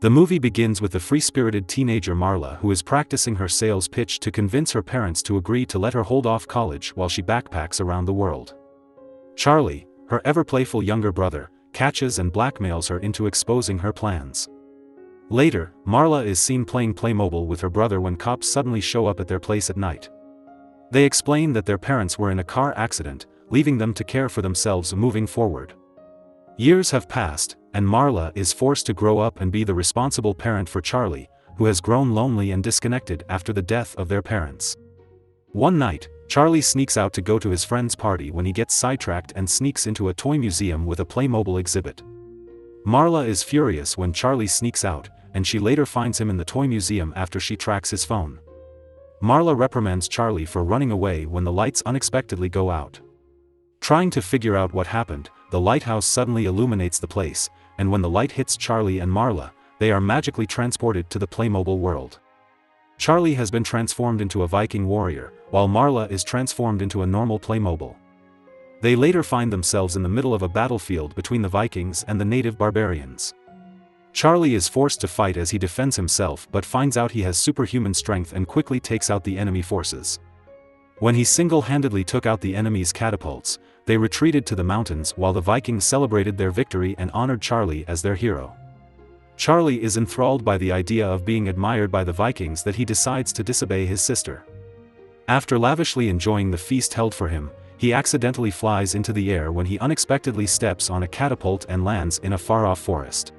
The movie begins with the free-spirited teenager Marla who is practicing her sales pitch to convince her parents to agree to let her hold off college while she backpacks around the world. Charlie, her ever-playful younger brother, catches and blackmails her into exposing her plans. Later, Marla is seen playing Playmobil with her brother when cops suddenly show up at their place at night. They explain that their parents were in a car accident, leaving them to care for themselves moving forward. Years have passed, and Marla is forced to grow up and be the responsible parent for Charlie, who has grown lonely and disconnected after the death of their parents. One night, Charlie sneaks out to go to his friend's party when he gets sidetracked and sneaks into a toy museum with a Playmobil exhibit. Marla is furious when Charlie sneaks out, and she later finds him in the toy museum after she tracks his phone. Marla reprimands Charlie for running away when the lights unexpectedly go out. Trying to figure out what happened, the lighthouse suddenly illuminates the place, and when the light hits Charlie and Marla, they are magically transported to the Playmobil world. Charlie has been transformed into a Viking warrior, while Marla is transformed into a normal Playmobil. They later find themselves in the middle of a battlefield between the Vikings and the native barbarians. Charlie is forced to fight as he defends himself but finds out he has superhuman strength and quickly takes out the enemy forces. When he single-handedly took out the enemy's catapults, they retreated to the mountains while the Vikings celebrated their victory and honored Charlie as their hero. Charlie is enthralled by the idea of being admired by the Vikings that he decides to disobey his sister. After lavishly enjoying the feast held for him, he accidentally flies into the air when he unexpectedly steps on a catapult and lands in a far-off forest.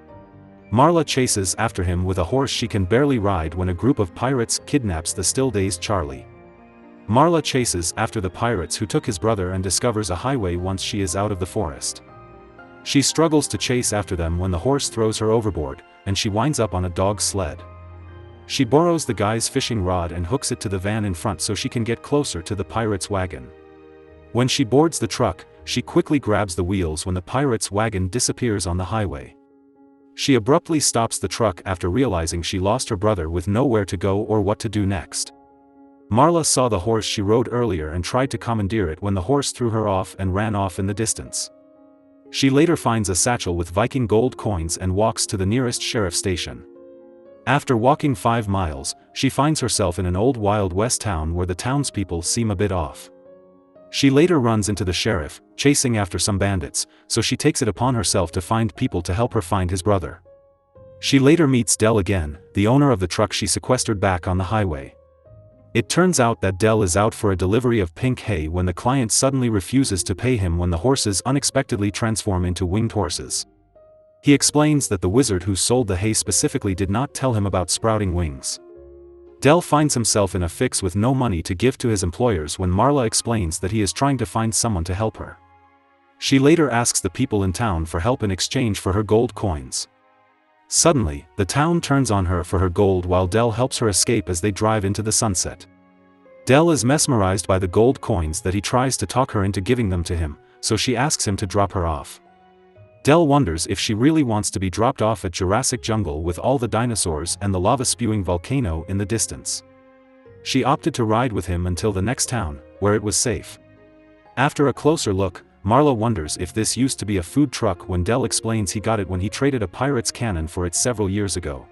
Marla chases after him with a horse she can barely ride when a group of pirates kidnaps the still-dazed Charlie. Marla chases after the pirates who took his brother and discovers a highway once she is out of the forest. She struggles to chase after them when the horse throws her overboard, and she winds up on a dog's sled. She borrows the guy's fishing rod and hooks it to the van in front so she can get closer to the pirate's wagon. When she boards the truck, she quickly grabs the wheels when the pirate's wagon disappears on the highway. She abruptly stops the truck after realizing she lost her brother with nowhere to go or what to do next. Marla saw the horse she rode earlier and tried to commandeer it when the horse threw her off and ran off in the distance. She later finds a satchel with Viking gold coins and walks to the nearest sheriff station. After walking 5 miles, she finds herself in an old Wild West town where the townspeople seem a bit off. She later runs into the sheriff, chasing after some bandits, so she takes it upon herself to find people to help her find his brother. She later meets Dell again, the owner of the truck she sequestered back on the highway. It turns out that Dell is out for a delivery of pink hay when the client suddenly refuses to pay him when the horses unexpectedly transform into winged horses. He explains that the wizard who sold the hay specifically did not tell him about sprouting wings. Dell finds himself in a fix with no money to give to his employers when Marla explains that he is trying to find someone to help her. She later asks the people in town for help in exchange for her gold coins. Suddenly, the town turns on her for her gold while Dell helps her escape as they drive into the sunset. Dell is mesmerized by the gold coins that he tries to talk her into giving them to him, so she asks him to drop her off. Dell wonders if she really wants to be dropped off at Jurassic Jungle with all the dinosaurs and the lava-spewing volcano in the distance. She opted to ride with him until the next town, where it was safe. After a closer look, Marla wonders if this used to be a food truck when Dell explains he got it when he traded a pirate's cannon for it several years ago.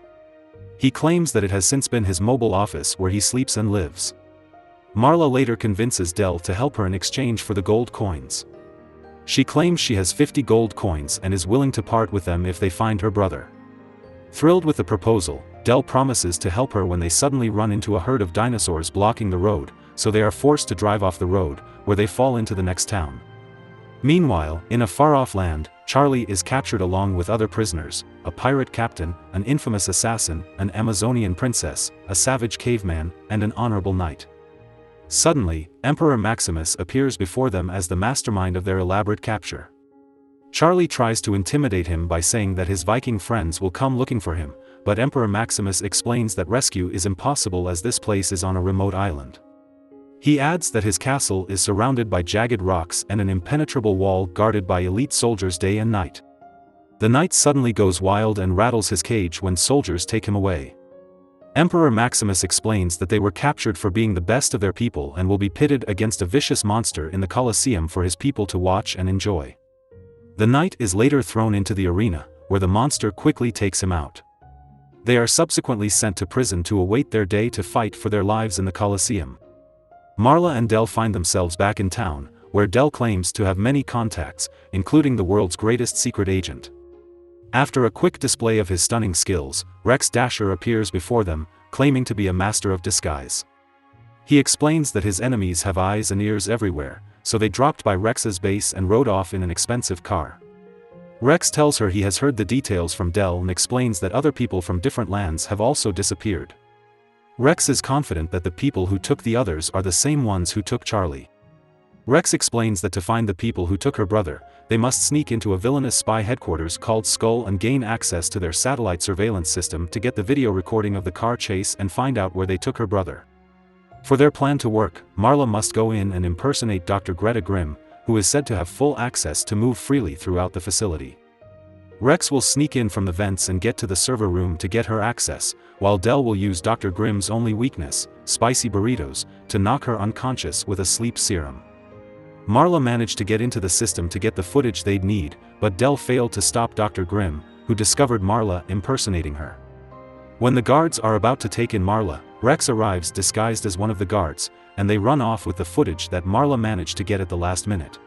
He claims that it has since been his mobile office where he sleeps and lives. Marla later convinces Dell to help her in exchange for the gold coins. She claims she has 50 gold coins and is willing to part with them if they find her brother. Thrilled with the proposal, Dell promises to help her when they suddenly run into a herd of dinosaurs blocking the road, so they are forced to drive off the road, where they fall into the next town. Meanwhile, in a far-off land, Charlie is captured along with other prisoners, a pirate captain, an infamous assassin, an Amazonian princess, a savage caveman, and an honorable knight. Suddenly, Emperor Maximus appears before them as the mastermind of their elaborate capture. Charlie tries to intimidate him by saying that his Viking friends will come looking for him, but Emperor Maximus explains that rescue is impossible as this place is on a remote island. He adds that his castle is surrounded by jagged rocks and an impenetrable wall guarded by elite soldiers day and night. The knight suddenly goes wild and rattles his cage when soldiers take him away. Emperor Maximus explains that they were captured for being the best of their people and will be pitted against a vicious monster in the Colosseum for his people to watch and enjoy. The knight is later thrown into the arena, where the monster quickly takes him out. They are subsequently sent to prison to await their day to fight for their lives in the Colosseum. Marla and Del find themselves back in town, where Del claims to have many contacts, including the world's greatest secret agent. After a quick display of his stunning skills, Rex Dasher appears before them, claiming to be a master of disguise. He explains that his enemies have eyes and ears everywhere, so they dropped by Rex's base and rode off in an expensive car. Rex tells her he has heard the details from Del and explains that other people from different lands have also disappeared. Rex is confident that the people who took the others are the same ones who took Charlie. Rex explains that to find the people who took her brother, they must sneak into a villainous spy headquarters called Skull and gain access to their satellite surveillance system to get the video recording of the car chase and find out where they took her brother. For their plan to work, Marla must go in and impersonate Dr. Greta Grimm, who is said to have full access to move freely throughout the facility. Rex will sneak in from the vents and get to the server room to get her access, while Del will use Dr. Grimm's only weakness, spicy burritos, to knock her unconscious with a sleep serum. Marla managed to get into the system to get the footage they'd need, but Del failed to stop Dr. Grimm, who discovered Marla impersonating her. When the guards are about to take in Marla, Rex arrives disguised as one of the guards, and they run off with the footage that Marla managed to get at the last minute.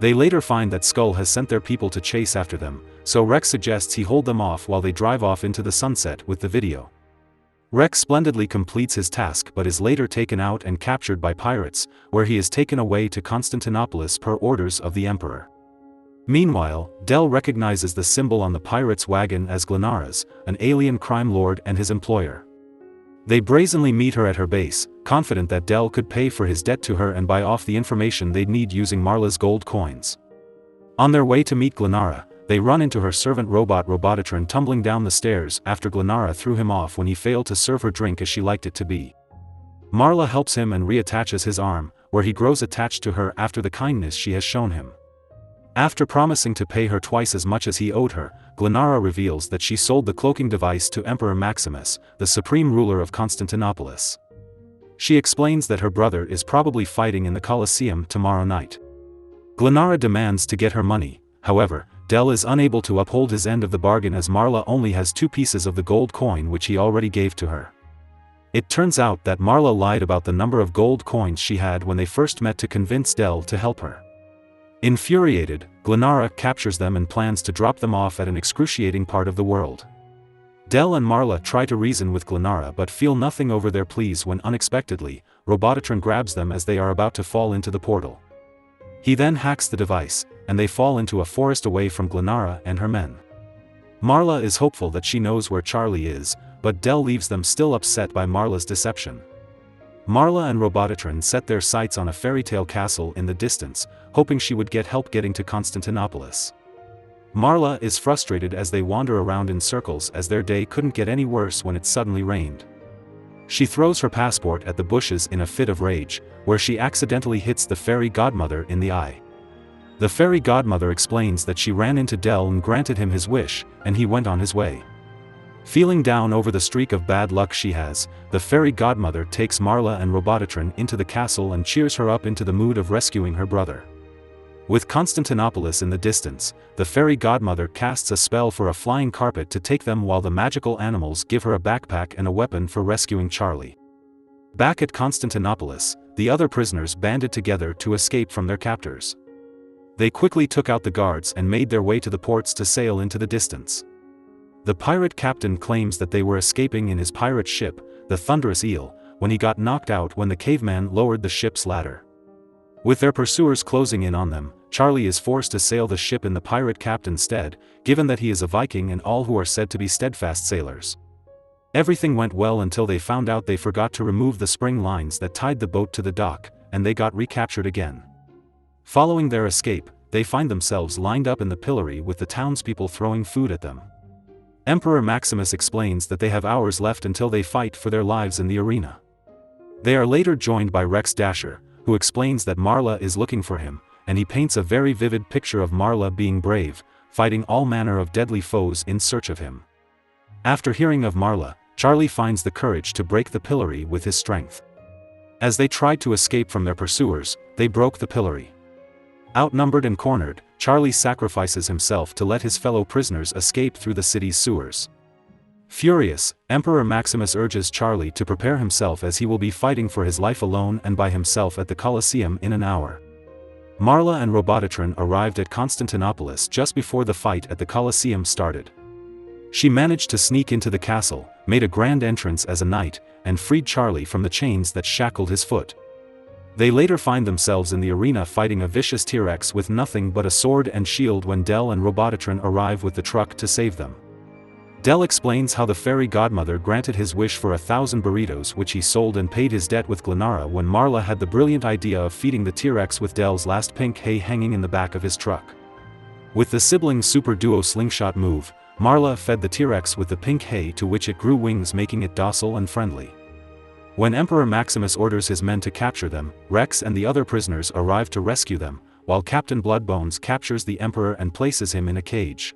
They later find that Skull has sent their people to chase after them, so Rex suggests he hold them off while they drive off into the sunset with the video. Rex splendidly completes his task but is later taken out and captured by pirates, where he is taken away to Constantinopolis per orders of the Emperor. Meanwhile, Del recognizes the symbol on the pirates' wagon as Glenara's, an alien crime lord and his employer. They brazenly meet her at her base, confident that Del could pay for his debt to her and buy off the information they'd need using Marla's gold coins. On their way to meet Glenara, they run into her servant robot Robotatron tumbling down the stairs after Glenara threw him off when he failed to serve her drink as she liked it to be. Marla helps him and reattaches his arm, where he grows attached to her after the kindness she has shown him. After promising to pay her twice as much as he owed her, Glenara reveals that she sold the cloaking device to Emperor Maximus, the supreme ruler of Constantinopolis. She explains that her brother is probably fighting in the Colosseum tomorrow night. Glenara demands to get her money, however, Del is unable to uphold his end of the bargain as Marla only has 2 pieces of the gold coin which he already gave to her. It turns out that Marla lied about the number of gold coins she had when they first met to convince Del to help her. Infuriated, Glenara captures them and plans to drop them off at an excruciating part of the world. Del and Marla try to reason with Glenara but feel nothing over their pleas when unexpectedly, Robotatron grabs them as they are about to fall into the portal. He then hacks the device, and they fall into a forest away from Glenara and her men. Marla is hopeful that she knows where Charlie is, but Del leaves them still upset by Marla's deception. Marla and Robotatron set their sights on a fairy tale castle in the distance, hoping she would get help getting to Constantinopolis. Marla is frustrated as they wander around in circles as their day couldn't get any worse when it suddenly rained. She throws her passport at the bushes in a fit of rage, where she accidentally hits the fairy godmother in the eye. The fairy godmother explains that she ran into Del and granted him his wish, and he went on his way. Feeling down over the streak of bad luck she has, the fairy godmother takes Marla and Robotatron into the castle and cheers her up into the mood of rescuing her brother. With Constantinopolis in the distance, the fairy godmother casts a spell for a flying carpet to take them while the magical animals give her a backpack and a weapon for rescuing Charlie. Back at Constantinopolis, the other prisoners banded together to escape from their captors. They quickly took out the guards and made their way to the ports to sail into the distance. The pirate captain claims that they were escaping in his pirate ship, the Thunderous Eel, when he got knocked out when the caveman lowered the ship's ladder. With their pursuers closing in on them, Charlie is forced to sail the ship in the pirate captain's stead, given that he is a Viking and all who are said to be steadfast sailors. Everything went well until they found out they forgot to remove the spring lines that tied the boat to the dock, and they got recaptured again. Following their escape, they find themselves lined up in the pillory with the townspeople throwing food at them. Emperor Maximus explains that they have hours left until they fight for their lives in the arena. They are later joined by Rex Dasher, who explains that Marla is looking for him, and he paints a very vivid picture of Marla being brave, fighting all manner of deadly foes in search of him. After hearing of Marla, Charlie finds the courage to break the pillory with his strength. As they tried to escape from their pursuers, they broke the pillory. Outnumbered and cornered, Charlie sacrifices himself to let his fellow prisoners escape through the city's sewers. Furious, Emperor Maximus urges Charlie to prepare himself as he will be fighting for his life alone and by himself at the Colosseum in an hour. Marla and Robotatron arrived at Constantinopolis just before the fight at the Colosseum started. She managed to sneak into the castle, made a grand entrance as a knight, and freed Charlie from the chains that shackled his foot. They later find themselves in the arena fighting a vicious T-Rex with nothing but a sword and shield when Del and Robotatron arrive with the truck to save them. Del explains how the fairy godmother granted his wish for 1,000 burritos, which he sold and paid his debt with Glenara when Marla had the brilliant idea of feeding the T-Rex with Del's last pink hay hanging in the back of his truck. With the sibling super duo slingshot move, Marla fed the T-Rex with the pink hay, to which it grew wings, making it docile and friendly. When Emperor Maximus orders his men to capture them, Rex and the other prisoners arrive to rescue them, while Captain Bloodbones captures the Emperor and places him in a cage.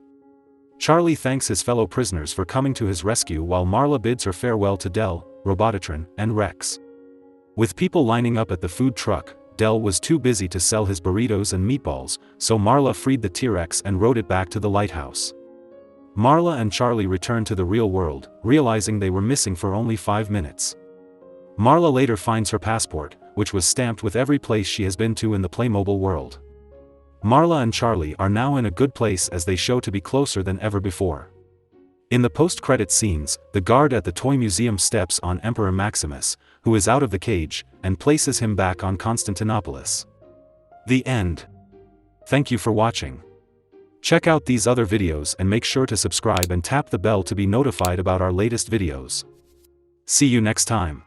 Charlie thanks his fellow prisoners for coming to his rescue while Marla bids her farewell to Del, Robotatron, and Rex. With people lining up at the food truck, Del was too busy to sell his burritos and meatballs, so Marla freed the T-Rex and rode it back to the lighthouse. Marla and Charlie return to the real world, realizing they were missing for only 5 minutes. Marla later finds her passport, which was stamped with every place she has been to in the Playmobil world. Marla and Charlie are now in a good place as they show to be closer than ever before. In the post-credit scenes, the guard at the toy museum steps on Emperor Maximus, who is out of the cage, and places him back on Constantinopolis. The end. Thank you for watching. Check out these other videos and make sure to subscribe and tap the bell to be notified about our latest videos. See you next time.